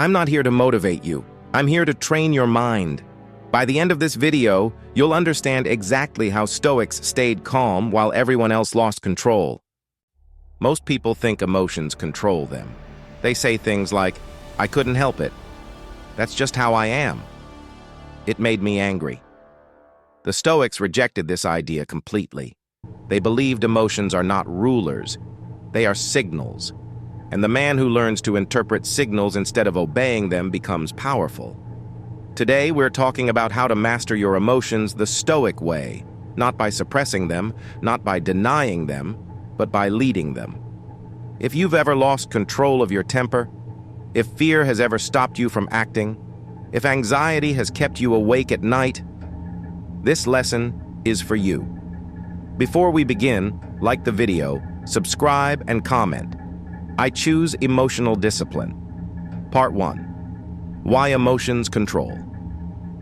I'm not here to motivate you. I'm here to train your mind. By the end of this video, you'll understand exactly how Stoics stayed calm while everyone else lost control. Most people think emotions control them. They say things like, "I couldn't help it. That's just how I am. It made me angry." The Stoics rejected this idea completely. They believed emotions are not rulers, they are signals. And the man who learns to interpret signals instead of obeying them becomes powerful. Today, we're talking about how to master your emotions the Stoic way, not by suppressing them, not by denying them, but by leading them. If you've ever lost control of your temper, if fear has ever stopped you from acting, if anxiety has kept you awake at night, this lesson is for you. Before we begin, like the video, subscribe and comment. I choose emotional discipline. Part 1. Why emotions control.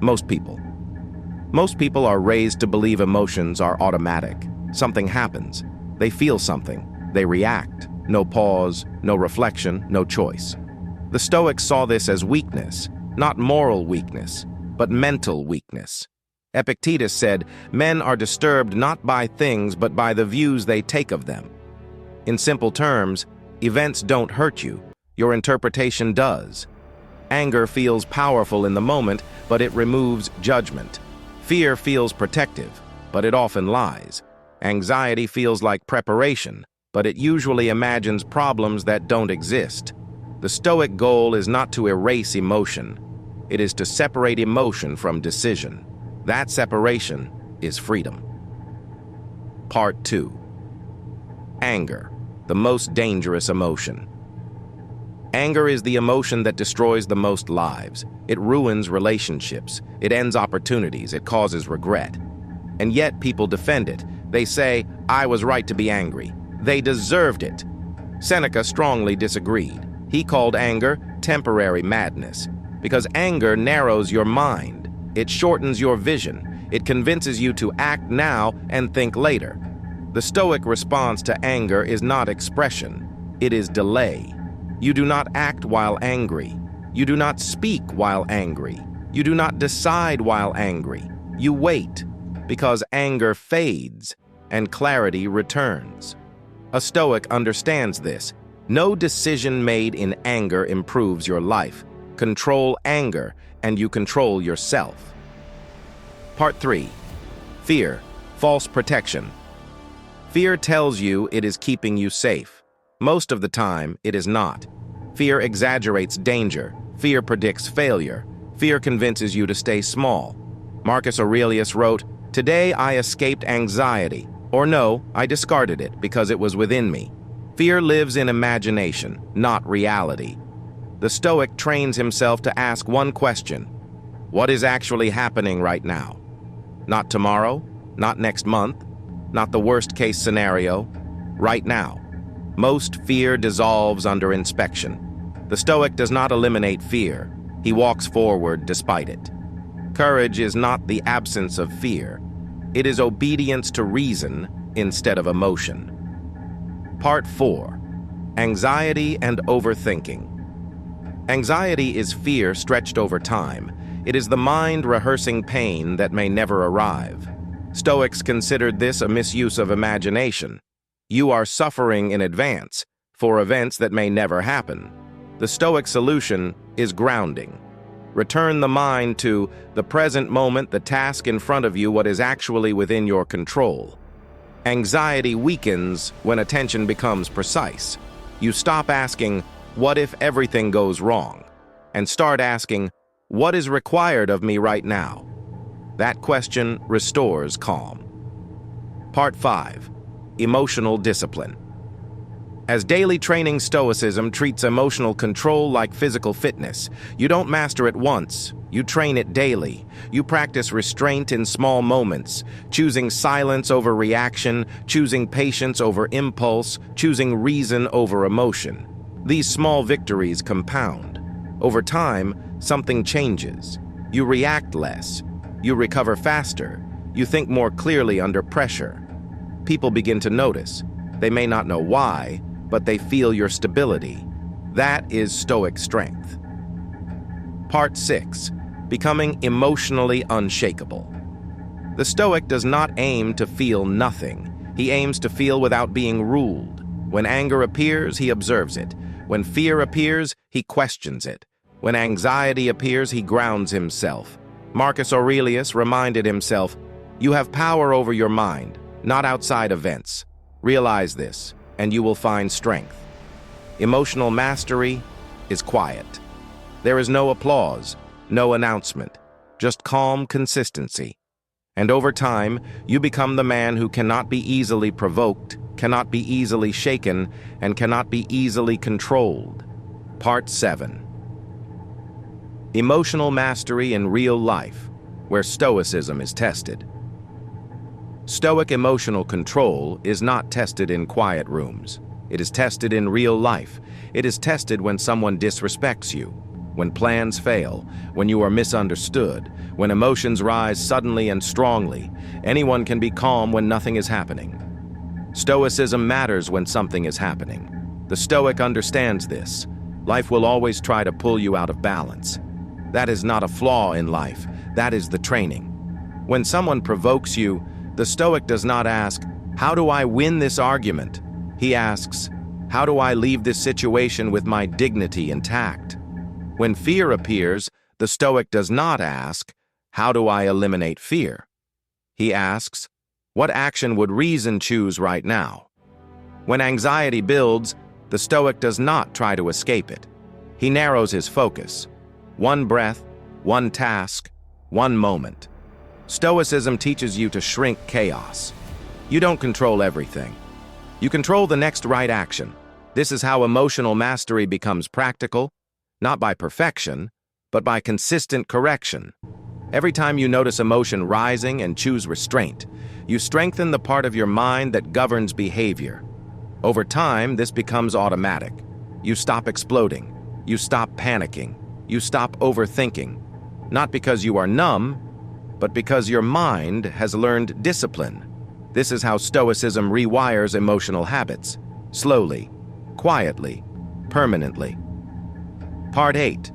Most people are raised to believe emotions are automatic. Something happens. They feel something. They react. No pause, no reflection, no choice. The Stoics saw this as weakness, not moral weakness, but mental weakness. Epictetus said, "Men are disturbed not by things but by the views they take of them." In simple terms, events don't hurt you, your interpretation does. Anger feels powerful in the moment, but it removes judgment. Fear feels protective, but it often lies. Anxiety feels like preparation, but it usually imagines problems that don't exist. The Stoic goal is not to erase emotion. It is to separate emotion from decision. That separation is freedom. Part 2. Anger, the most dangerous emotion. Anger is the emotion that destroys the most lives. It ruins relationships. It ends opportunities. It causes regret. And yet people defend it. They say, "I was right to be angry. They deserved it." Seneca strongly disagreed. He called anger temporary madness, because anger narrows your mind. It shortens your vision. It convinces you to act now and think later. The Stoic response to anger is not expression. It is delay. You do not act while angry. You do not speak while angry. You do not decide while angry. You wait, because anger fades and clarity returns. A Stoic understands this. No decision made in anger improves your life. Control anger, and you control yourself. Part 3. Fear, false protection. Fear tells you it is keeping you safe. Most of the time, it is not. Fear exaggerates danger. Fear predicts failure. Fear convinces you to stay small. Marcus Aurelius wrote, "Today I escaped anxiety," or no, I discarded it because it was within me. Fear lives in imagination, not reality. The Stoic trains himself to ask one question: what is actually happening right now? Not tomorrow, not next month, not the worst-case scenario, right now. Most fear dissolves under inspection. The Stoic does not eliminate fear. He walks forward despite it. Courage is not the absence of fear. It is obedience to reason instead of emotion. Part 4. Anxiety and overthinking. Anxiety is fear stretched over time. It is the mind rehearsing pain that may never arrive. Stoics considered this a misuse of imagination. You are suffering in advance for events that may never happen. The Stoic solution is grounding. Return the mind to the present moment, the task in front of you, what is actually within your control. Anxiety weakens when attention becomes precise. You stop asking, "What if everything goes wrong?" and start asking, "What is required of me right now?" That question restores calm. Part 5. Emotional discipline. As daily training, Stoicism treats emotional control like physical fitness. You don't master it once, you train it daily. You practice restraint in small moments, choosing silence over reaction, choosing patience over impulse, choosing reason over emotion. These small victories compound. Over time, something changes. You react less. You recover faster. You think more clearly under pressure. People begin to notice. They may not know why, but they feel your stability. That is Stoic strength. Part 6. Becoming emotionally unshakable. The Stoic does not aim to feel nothing. He aims to feel without being ruled. When anger appears, he observes it. When fear appears, he questions it. When anxiety appears, he grounds himself. Marcus Aurelius reminded himself, "You have power over your mind, not outside events. Realize this, and you will find strength." Emotional mastery is quiet. There is no applause, no announcement, just calm consistency. And over time, you become the man who cannot be easily provoked, cannot be easily shaken, and cannot be easily controlled. Part 7. Emotional mastery in real life, where Stoicism is tested. Stoic emotional control is not tested in quiet rooms. It is tested in real life. It is tested when someone disrespects you, when plans fail, when you are misunderstood, when emotions rise suddenly and strongly. Anyone can be calm when nothing is happening. Stoicism matters when something is happening. The Stoic understands this. Life will always try to pull you out of balance. That is not a flaw in life. That is the training. When someone provokes you, the Stoic does not ask, "How do I win this argument?" He asks, "How do I leave this situation with my dignity intact?" When fear appears, the Stoic does not ask, "How do I eliminate fear?" He asks, "What action would reason choose right now?" When anxiety builds, the Stoic does not try to escape it. He narrows his focus. One breath, one task, one moment. Stoicism teaches you to shrink chaos. You don't control everything. You control the next right action. This is how emotional mastery becomes practical, not by perfection, but by consistent correction. Every time you notice emotion rising and choose restraint, you strengthen the part of your mind that governs behavior. Over time, this becomes automatic. You stop exploding. You stop panicking. You stop overthinking. Not because you are numb, but because your mind has learned discipline. This is how Stoicism rewires emotional habits. Slowly, quietly, permanently. Part 8.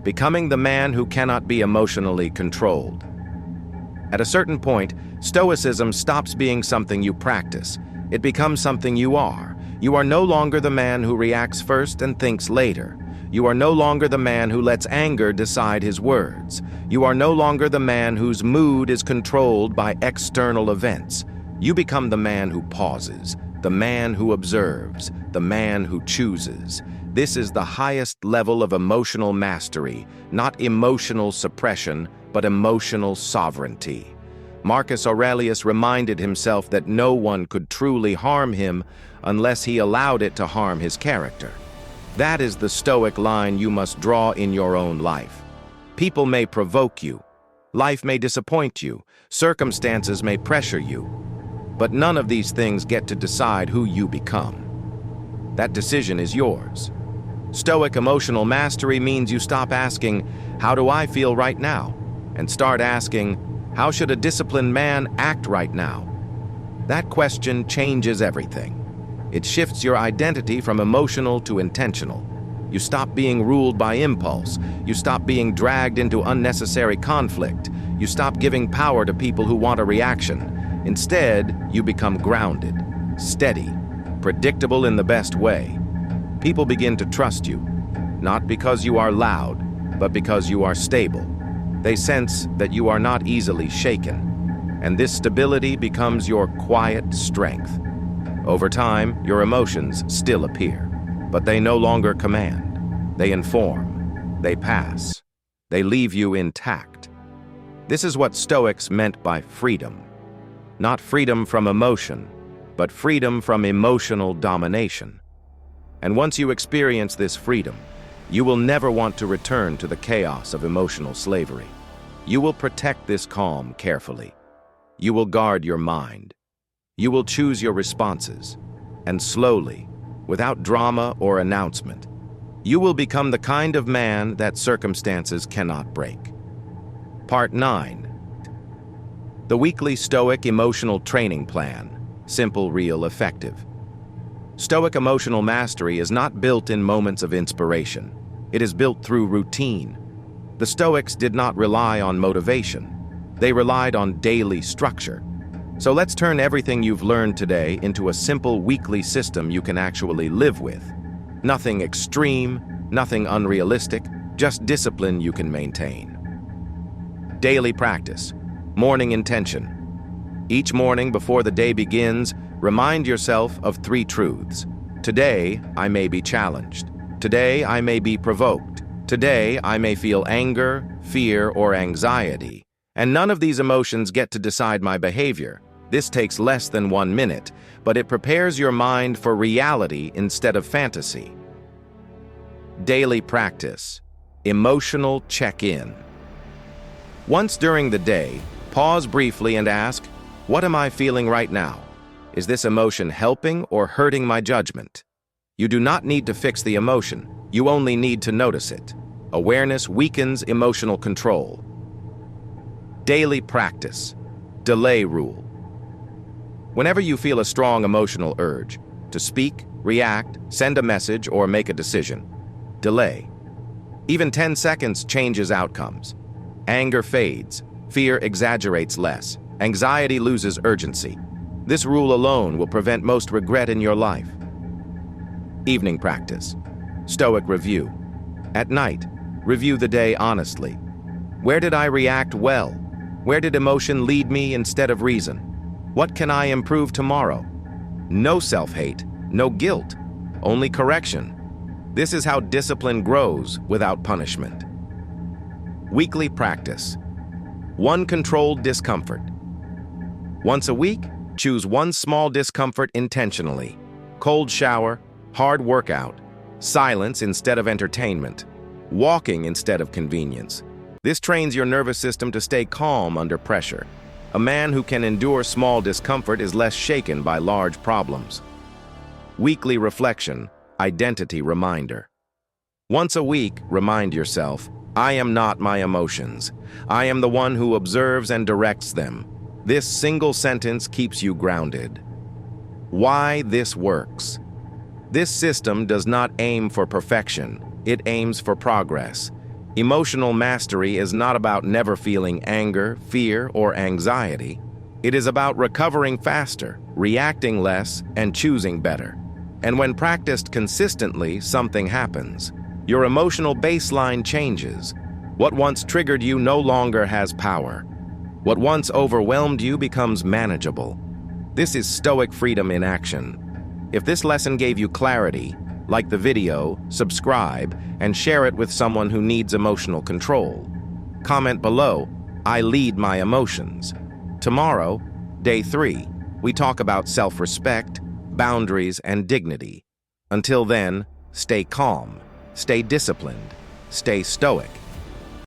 Becoming the man who cannot be emotionally controlled. At a certain point, Stoicism stops being something you practice. It becomes something you are. You are no longer the man who reacts first and thinks later. You are no longer the man who lets anger decide his words. You are no longer the man whose mood is controlled by external events. You become the man who pauses, the man who observes, the man who chooses. This is the highest level of emotional mastery, not emotional suppression, but emotional sovereignty. Marcus Aurelius reminded himself that no one could truly harm him unless he allowed it to harm his character. That is the Stoic line you must draw in your own life. People may provoke you. Life may disappoint you. Circumstances may pressure you. But none of these things get to decide who you become. That decision is yours. Stoic emotional mastery means you stop asking, "How do I feel right now?" and start asking, "How should a disciplined man act right now?" That question changes everything. It shifts your identity from emotional to intentional. You stop being ruled by impulse. You stop being dragged into unnecessary conflict. You stop giving power to people who want a reaction. Instead, you become grounded, steady, predictable in the best way. People begin to trust you, not because you are loud, but because you are stable. They sense that you are not easily shaken, and this stability becomes your quiet strength. Over time, your emotions still appear, but they no longer command. They inform. They pass. They leave you intact. This is what Stoics meant by freedom. Not freedom from emotion, but freedom from emotional domination. And once you experience this freedom, you will never want to return to the chaos of emotional slavery. You will protect this calm carefully. You will guard your mind. You will choose your responses, and slowly, without drama or announcement, you will become the kind of man that circumstances cannot break. Part 9. The weekly Stoic emotional training plan. Simple, real, effective. Stoic emotional mastery is not built in moments of inspiration. It is built through routine. The Stoics did not rely on motivation. They relied on daily structure. So let's turn everything you've learned today into a simple weekly system you can actually live with. Nothing extreme, nothing unrealistic, just discipline you can maintain. Daily practice. Morning intention. Each morning before the day begins, remind yourself of 3 truths. Today, I may be challenged. Today, I may be provoked. Today, I may feel anger, fear, or anxiety. And none of these emotions get to decide my behavior. This takes less than 1 minute, but it prepares your mind for reality instead of fantasy. Daily practice. Emotional check-in. Once during the day, pause briefly and ask, what am I feeling right now? Is this emotion helping or hurting my judgment? You do not need to fix the emotion. You only need to notice it. Awareness weakens emotional control. Daily practice. Delay rule. Whenever you feel a strong emotional urge to speak, react, send a message, or make a decision, delay. Even 10 seconds changes outcomes. Anger fades, fear exaggerates less, anxiety loses urgency. This rule alone will prevent most regret in your life. Evening practice. Stoic review. At night, review the day honestly. Where did I react well? Where did emotion lead me instead of reason? What can I improve tomorrow? No self-hate, no guilt, only correction. This is how discipline grows without punishment. Weekly practice. 1 controlled discomfort. Once a week, choose 1 small discomfort intentionally. Cold shower, hard workout, silence instead of entertainment, walking instead of convenience. This trains your nervous system to stay calm under pressure. A man who can endure small discomfort is less shaken by large problems. Weekly reflection, identity reminder. Once a week, remind yourself, I am not my emotions. I am the one who observes and directs them. This single sentence keeps you grounded. Why this works. This system does not aim for perfection. It aims for progress. Emotional mastery is not about never feeling anger, fear, or anxiety. It is about recovering faster, reacting less, and choosing better. And when practiced consistently, something happens. Your emotional baseline changes. What once triggered you no longer has power. What once overwhelmed you becomes manageable. This is Stoic freedom in action. If this lesson gave you clarity, like the video, subscribe, and share it with someone who needs emotional control. Comment below, I lead my emotions. Tomorrow, day 3, we talk about self-respect, boundaries, and dignity. Until then, stay calm, stay disciplined, stay stoic.